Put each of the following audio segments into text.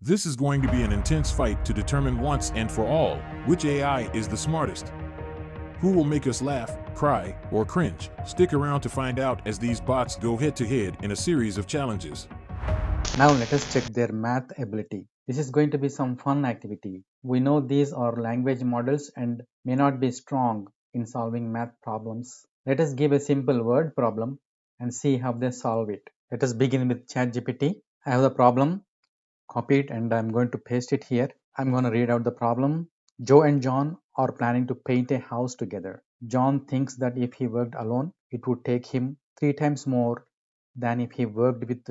This is going to be an intense fight to determine once and for all which AI is the smartest. Who will make us laugh, cry, or cringe? Stick around to find out as these bots go head to head in a series of challenges. Now let us check their math ability. This is going to be some fun activity. We know these are language models and may not be strong in solving math problems. Let us give a simple word problem and see how they solve it. Let us begin with ChatGPT. I have the problem, copy it, and I'm going to paste it here. I'm going to read out the problem. Joe and John are planning to paint a house together. John thinks that if he worked alone, it would take him 3 times more than if he worked with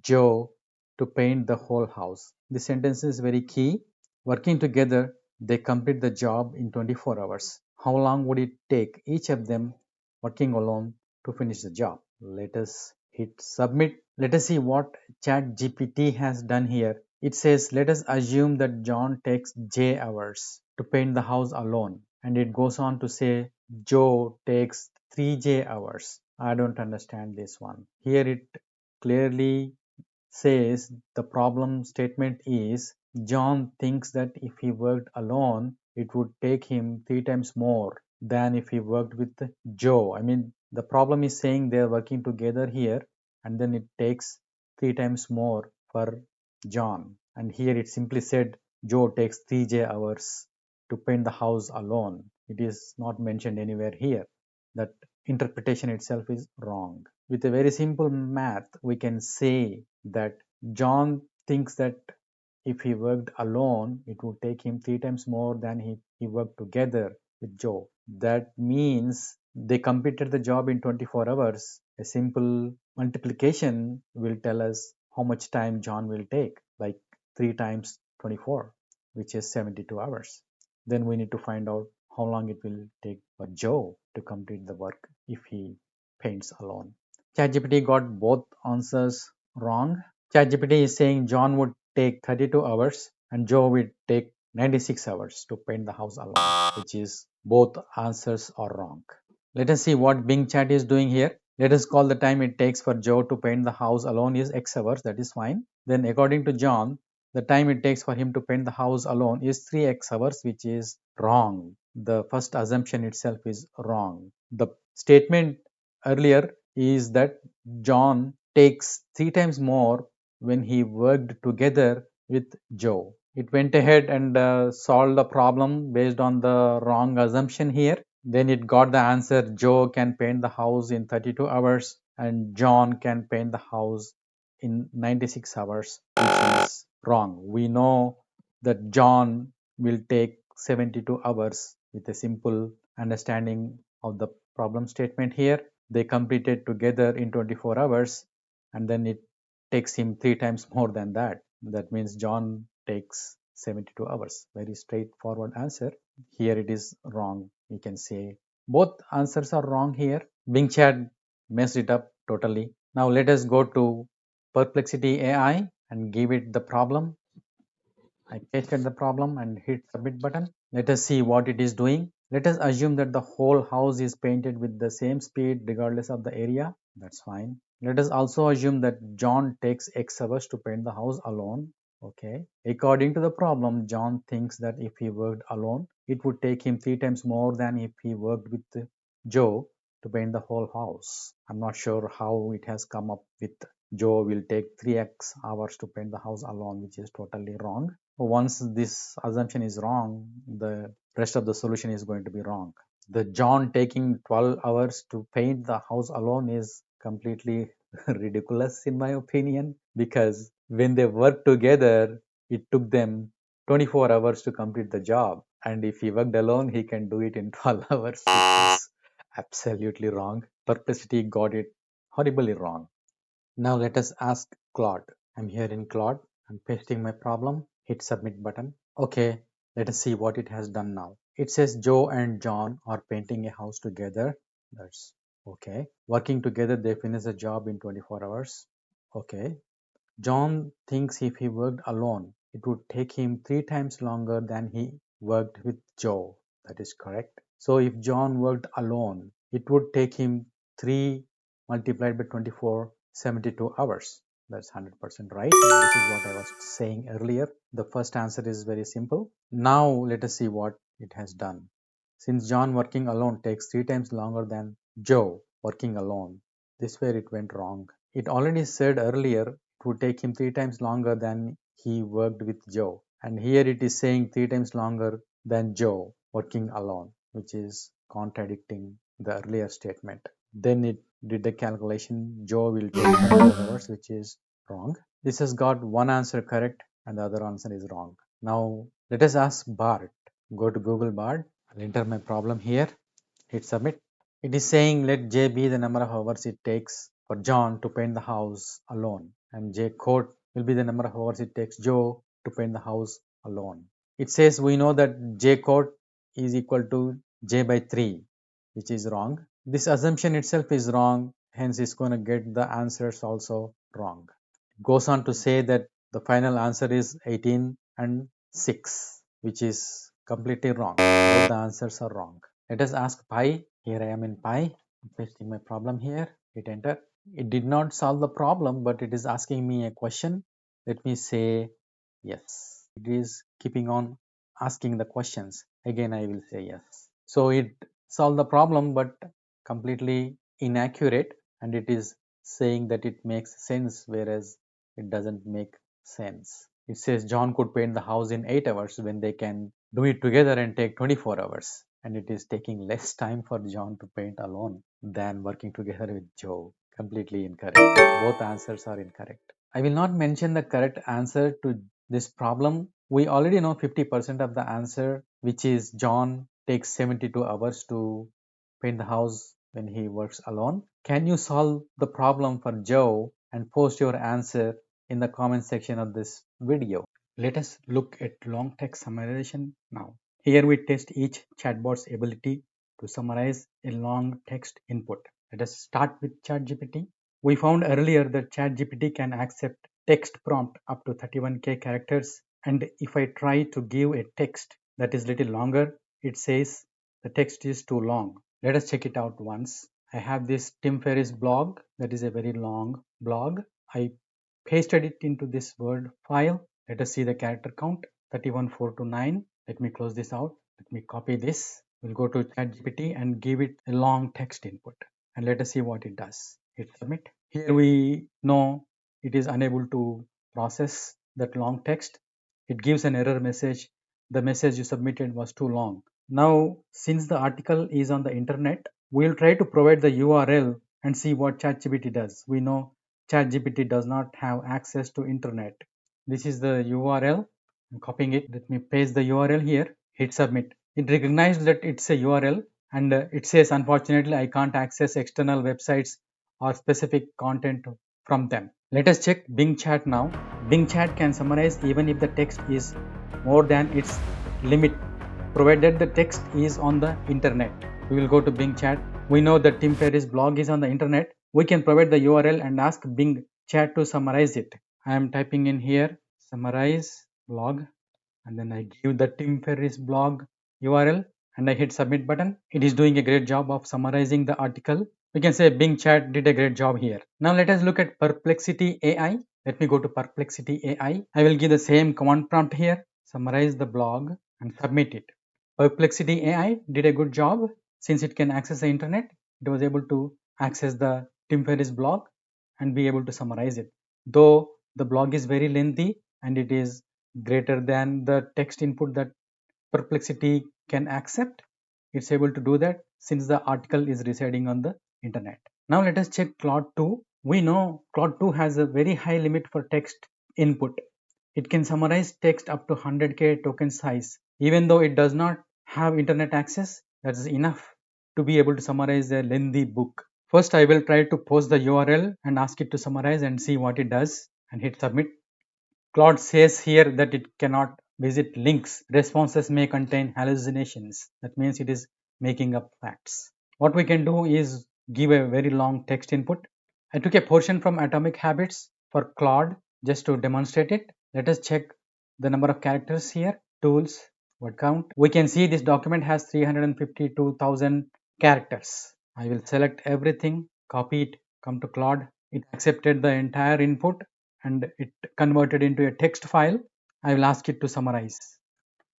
Joe to paint the whole house. This sentence is very key. Working together, they complete the job in 24 hours. How long would it take each of them working alone to finish the job? Let us hit submit. Let us see what ChatGPT has done here. It says, let us assume that John takes J hours to paint the house alone. And it goes on to say Joe takes 3J hours. I don't understand this one. Here it clearly says the problem statement is John thinks that if he worked alone, it would take him 3 times more than if he worked with Joe. I mean, the problem is saying they're working together here, and then it takes 3 times more for John. And here it simply said Joe takes 3J hours to paint the house alone. It is not mentioned anywhere here. That interpretation itself is wrong. With a very simple math, we can say that John thinks that if he worked alone, it would take him 3 times more than he worked together with Joe. That means they completed the job in 24 hours. A simple multiplication will tell us how much time John will take, like 3 times 24, which is 72 hours. Then we need to find out how long it will take for Joe to complete the work if he paints alone. ChatGPT got both answers wrong. ChatGPT is saying John would take 32 hours and Joe would take 96 hours to paint the house alone, which is both answers are wrong. Let us see what Bing Chat is doing here. Let us call the time it takes for Joe to paint the house alone is X hours. That is fine. Then according to John, the time it takes for him to paint the house alone is 3x hours, which is wrong. The first assumption itself is wrong. The statement earlier is that John takes 3 times more when he worked together with Joe. It went ahead and solved the problem based on the wrong assumption here. Then it got the answer Joe can paint the house in 32 hours and John can paint the house in 96 hours, which is wrong. We know that John will take 72 hours with a simple understanding of the problem statement here. They completed together in 24 hours and then it takes him 3 times more than that. That means John takes 72 hours. Very straightforward answer. Here it is wrong. We can say both answers are wrong here. Bing Chat messed it up totally. Now let us go to Perplexity AI and give it the problem. I pasted the problem and hit submit button. Let us see what it is doing. Let us assume that the whole house is painted with the same speed regardless of the area. That's fine. Let us also assume that John takes X hours to paint the house alone. Okay. According to the problem, John thinks that if he worked alone, it would take him 3 times more than if he worked with Joe to paint the whole house. I'm not sure how it has come up with Joe will take 3x hours to paint the house alone, which is totally wrong. Once this assumption is wrong, the rest of the solution is going to be wrong. The John taking 12 hours to paint the house alone is completely ridiculous in my opinion, because when they worked together, it took them 24 hours to complete the job. And if he worked alone, he can do it in 12 hours, which is absolutely wrong. Perplexity got it horribly wrong. Now let us ask Claude. I'm here in Claude. I'm pasting my problem. Hit submit button. Okay, let us see what it has done now. It says Joe and John are painting a house together. That's okay. Working together, they finish the job in 24 hours. Okay. John thinks if he worked alone, it would take him 3 times longer than he worked with Joe. That is correct. So if John worked alone, it would take him 3 multiplied by 24, 72 hours. That's 100% right. This is what I was saying earlier. The first answer is very simple. Now let us see what it has done. Since John working alone takes 3 times longer than Joe working alone, this where it went wrong. It already said earlier it would take him 3 times longer than he worked with Joe. And here it is saying 3 times longer than Joe working alone, which is contradicting the earlier statement. Then it did the calculation. Joe will take 24 hours, which is wrong. This has got one answer correct and the other answer is wrong. Now let us ask BARD. Go to Google BARD. I'll enter my problem here. Hit submit. It is saying let J be the number of hours it takes for John to paint the house alone, and J code will be the number of hours it takes Joe to paint the house alone. It says we know that J code is equal to J by 3, which is wrong. This assumption itself is wrong, hence it's going to get the answers also wrong. It goes on to say that the final answer is 18 and 6, which is completely wrong. Both the answers are wrong. Let us ask pi. Here I am in pi. I'm pasting my problem here. Hit enter. It did not solve the problem, but it is asking me a question. Let me say yes. It is keeping on asking the questions. Again, I will say yes. So it solved the problem, but completely inaccurate, and it is saying that it makes sense, whereas it doesn't make sense. It says John could paint the house in 8 hours when they can do it together and take 24 hours. And it is taking less time for John to paint alone than working together with Joe. Completely incorrect. Both answers are incorrect. I will not mention the correct answer to this problem. We already know 50% of the answer, which is John takes 72 hours to paint the house when he works alone. Can you solve the problem for Joe and post your answer in the comment section of this video? Let us look at long text summarization now. Here we test each chatbot's ability to summarize a long text input. Let us start with ChatGPT. We found earlier that ChatGPT can accept text prompt up to 31k characters, and if I try to give a text that is little longer, it says the text is too long. Let us check it out once. I have this Tim Ferriss blog that is a very long blog. I pasted it into this Word file. Let us see the character count 31429. Let me close this out. Let me copy this. We'll go to ChatGPT and give it a long text input, and let us see what it does. Hit submit. Here we know it is unable to process that long text. It gives an error message. The message you submitted was too long. Now, since the article is on the internet, we'll try to provide the URL and see what ChatGPT does. We know ChatGPT does not have access to internet. This is the URL. I'm copying it. Let me paste the URL here. Hit submit. It recognized that it's a URL, and it says unfortunately I can't access external websites or specific content from them. Let us check Bing Chat now. Bing Chat can summarize even if the text is more than its limit, provided the text is on the internet. We will go to Bing Chat. We know that Tim Ferriss blog is on the internet. We can provide the URL and ask Bing Chat to summarize it. I am typing in here summarize blog, and then I give the Tim Ferriss blog URL and I hit submit button. It is doing a great job of summarizing the article. We can say Bing Chat did a great job here. Now let us look at Perplexity AI. Let me go to Perplexity AI. I will give the same command prompt here, summarize the blog and submit it. Perplexity AI did a good job. Since it can access the internet, it was able to access the Tim Ferriss blog and be able to summarize it. Though the blog is very lengthy and it is greater than the text input that Perplexity can accept, it's able to do that since the article is residing on the internet. Now let us check Claude 2. We know Claude 2 has a very high limit for text input. It can summarize text up to 100k token size. Even though it does not have internet access, that is enough to be able to summarize a lengthy book. First, I will try to post the URL and ask it to summarize and see what it does and hit submit. Claude says here that it cannot visit links. Responses may contain hallucinations. That means it is making up facts. What we can do is give a very long text input. I took a portion from Atomic Habits for Claude just to demonstrate it. Let us check the number of characters here. Tools, word count. We can see this document has 352,000 characters. I will select everything, copy it, come to Claude. It accepted the entire input and it converted into a text file. I will ask it to summarize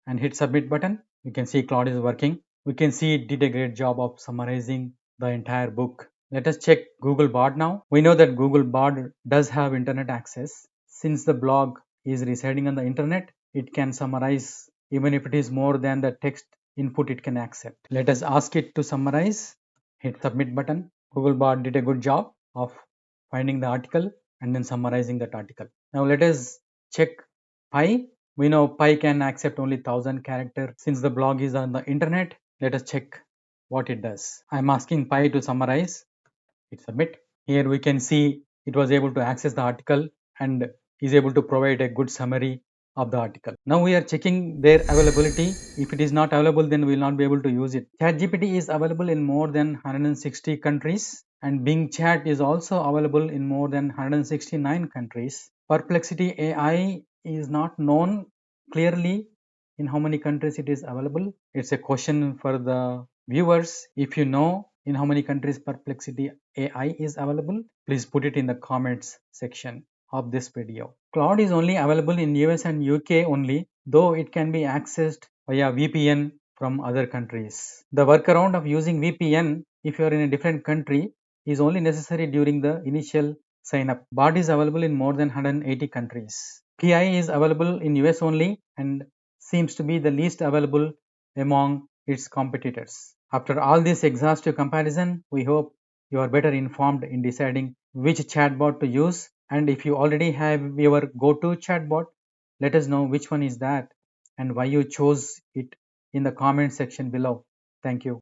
and hit submit button. You can see Claude is working. We can see it did a great job of summarizing the entire book. Let us check Google BARD now. We know that Google BARD does have internet access. Since the blog is residing on the internet, it can summarize even if it is more than the text input it can accept. Let us ask it to summarize. Hit submit button. Google BARD did a good job of finding the article and then summarizing that article. Now let us check Pi. We know Pi can accept only 1000 character. Since the blog is on the internet, let us check what it does. I'm asking Pi to summarize. Hit submit. Here we can see it was able to access the article and is able to provide a good summary of the article. Now we are checking their availability. If it is not available, then we will not be able to use it. ChatGPT is available in more than 160 countries, and Bing Chat is also available in more than 169 countries. Perplexity AI is not known clearly in how many countries it is available. It's a question for the viewers. If you know in how many countries Perplexity AI is available, please put it in the comments section of this video. Claude is only available in US and UK only, though it can be accessed via VPN from other countries. The workaround of using VPN if you are in a different country is only necessary during the initial sign up. BARD is available in more than 180 countries. PI is available in US only and seems to be the least available among its competitors. After all this exhaustive comparison, we hope you are better informed in deciding which chatbot to use, and if you already have your go-to chatbot, let us know which one is that and why you chose it in the comment section below. Thank you.